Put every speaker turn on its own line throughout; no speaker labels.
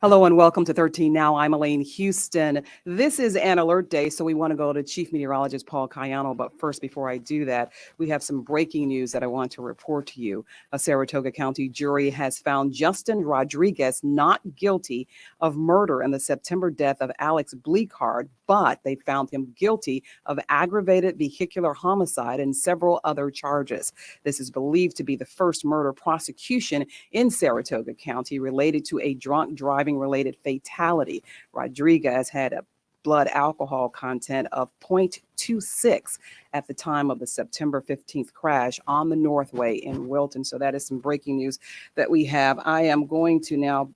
Hello and welcome to 13 Now. I'm Elaine Houston. This is an alert day, so we want to go to Chief Meteorologist Paul Cayano. But first, before I do that, we have some breaking news that I want to report to you. A Saratoga County jury has found Justin Rodriguez not guilty of murder in the September death of Alex Bleekhard, but they found him guilty of aggravated vehicular homicide and several other charges. This is believed to be the first murder prosecution in Saratoga County related to a drunk driving related fatality. Rodriguez had a blood alcohol content of 0.26 at the time of the September 15th crash on the Northway in Wilton. So that is some breaking news that we have. I am going to now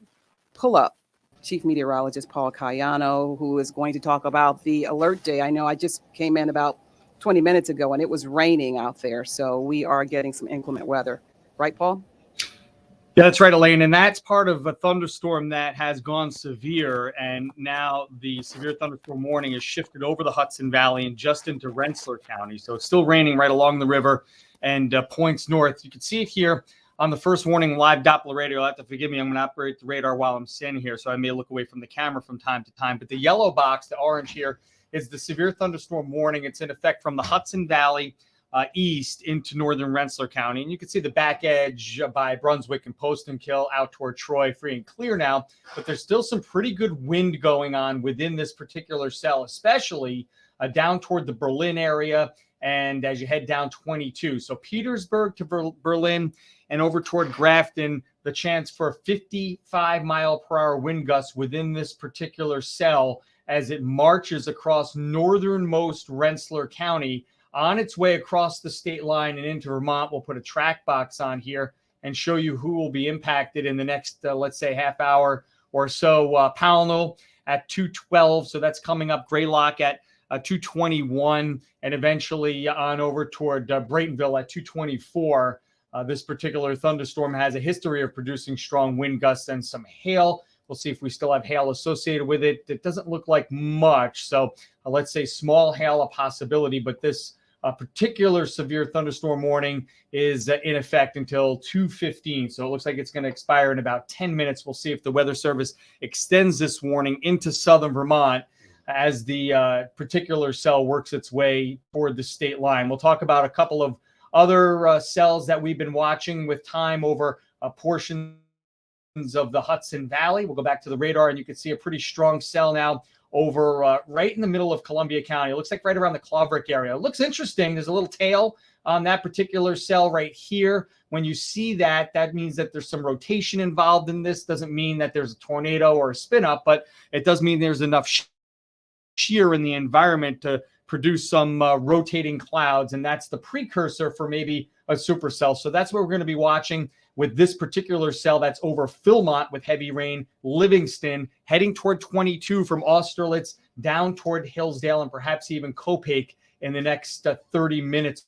pull up Chief Meteorologist Paul Cayano, who is going to talk about the alert day. I know I just came in about 20 minutes ago and it was raining out there. So we are getting some inclement weather. Right, Paul?
Yeah, that's right, Elaine. And that's part of a thunderstorm that has gone severe. And now the severe thunderstorm warning is shifted over the Hudson Valley and just into Rensselaer County. So it's still raining right along the river and points north. You can see it here on the first warning live Doppler radar. You'll have to forgive me. I'm going to operate the radar while I'm standing here, so I may look away from the camera from time to time. But the yellow box, the orange here, is the severe thunderstorm warning. It's in effect from the Hudson Valley east into northern Rensselaer County. And you can see the back edge by Brunswick and Poston Kill out toward Troy, free and clear now. But there's still some pretty good wind going on within this particular cell, especially down toward the Berlin area and as you head down 22. So Petersburg to Berlin and over toward Grafton, the chance for 55-mile-per-hour wind gusts within this particular cell as it marches across northernmost Rensselaer County on its way across the state line and into Vermont. We'll put a track box on here and show you who will be impacted in the next, let's say, half hour or so. Pownell at 212, so that's coming up. Greylock at 221, and eventually on over toward Braytonville at 224. This particular thunderstorm has a history of producing strong wind gusts and some hail. We'll see if we still have hail associated with it. It doesn't look like much, so let's say small hail a possibility, but this particular severe thunderstorm warning is in effect until 2:15. So it looks like it's going to expire in about 10 minutes. We'll see if the Weather Service extends this warning into southern Vermont as the particular cell works its way toward the state line. We'll talk about a couple of other cells that we've been watching with time over portions of the Hudson Valley. We'll go back to the radar and you can see a pretty strong cell now over right in the middle of Columbia County. It looks like right around the Claverick area. It looks interesting. There's a little tail on that particular cell right here. When you see that, that means that there's some rotation involved in this. Doesn't mean that there's a tornado or a spin up, but it does mean there's enough shear in the environment to produce some rotating clouds, and that's the precursor for maybe a supercell. So that's what we're going to be watching with this particular cell that's over Philmont with heavy rain, Livingston, heading toward 22 from Austerlitz down toward Hillsdale and perhaps even Copake in the next 30 minutes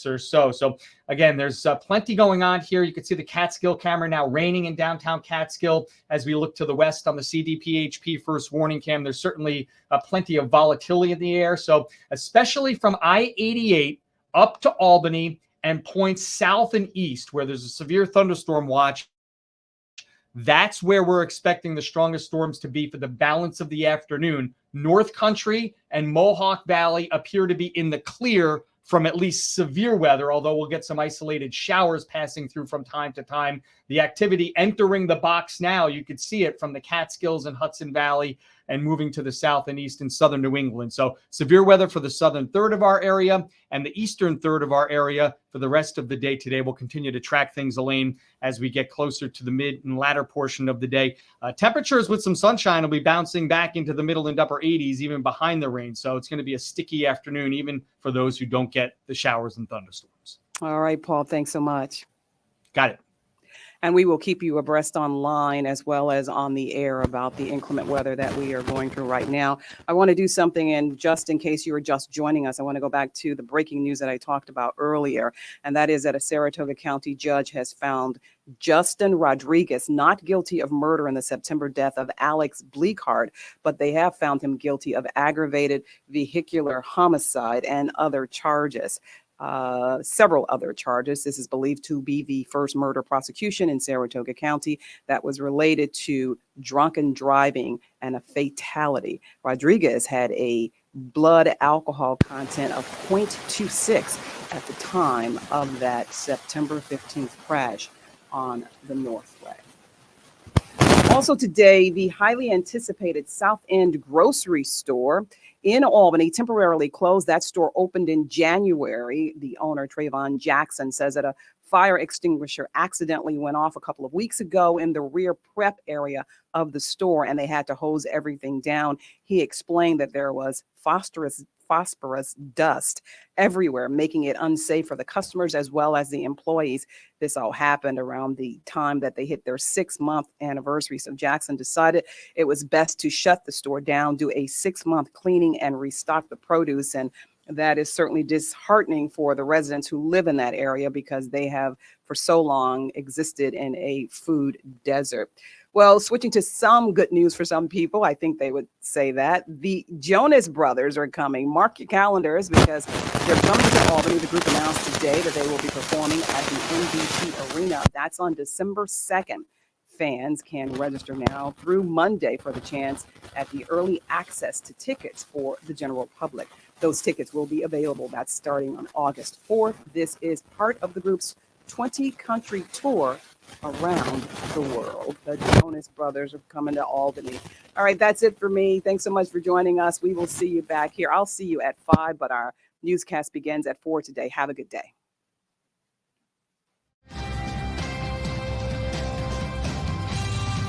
or so. So again, there's plenty going on here. You can see the Catskill camera now raining in downtown Catskill as we look to the west on the CDPHP first warning cam. There's certainly plenty of volatility in the air. So especially from I-88 up to Albany and points south and east where there's a severe thunderstorm watch, that's where we're expecting the strongest storms to be for the balance of the afternoon. North Country and Mohawk Valley appear to be in the clear from at least severe weather, although we'll get some isolated showers passing through from time to time. The activity entering the box now, you could see it from the Catskills and Hudson Valley and moving to the south and east in southern New England. So severe weather for the southern third of our area and the eastern third of our area for the rest of the day today. We'll continue to track things, Elaine, as we get closer to the mid and latter portion of the day. Temperatures with some sunshine will be bouncing back into the middle and upper 80s, even behind the rain. So it's going to be a sticky afternoon, even for those who don't get the showers and thunderstorms.
All right, Paul, thanks so much.
Got it.
And we will keep you abreast online as well as on the air about the inclement weather that we are going through right now. I want to do something, and just in case you were just joining us, I want to go back to the breaking news that I talked about earlier, and that is that a Saratoga County judge has found Justin Rodriguez not guilty of murder in the September death of Alex Bleekhard, but they have found him guilty of aggravated vehicular homicide and other charges. several other charges. This is believed to be the first murder prosecution in Saratoga County that was related to drunken driving and a fatality. Rodriguez had a blood alcohol content of 0.26 at the time of that September 15th crash on the Northway. Also today, the highly anticipated South End grocery store in Albany temporarily closed. That store opened in January. The owner, Trayvon Jackson, says that a fire extinguisher accidentally went off a couple of weeks ago in the rear prep area of the store, and they had to hose everything down. He explained that there was phosphorus dust everywhere, making it unsafe for the customers as well as the employees. This all happened around the time that they hit their 6-month anniversary. So Jackson decided it was best to shut the store down, do a 6-month cleaning, and restock the produce. And that is certainly disheartening for the residents who live in that area because they have for so long existed in a food desert. Well, switching to some good news for some people, I think they would say that the Jonas brothers are coming. Mark your calendars because they're coming to Albany. The group announced today that they will be performing at the NBC Arena. That's on December 2nd. Fans can register now through Monday for the chance at the early access to tickets for the general public. Those tickets will be available. That's starting on August 4th. This is part of the group's 20-country tour around the world. The Jonas brothers are coming to Albany. All right, that's it for me. Thanks so much for joining us. We will see you back here. I'll see you at 5, but our newscast begins at 4 today. Have a good day.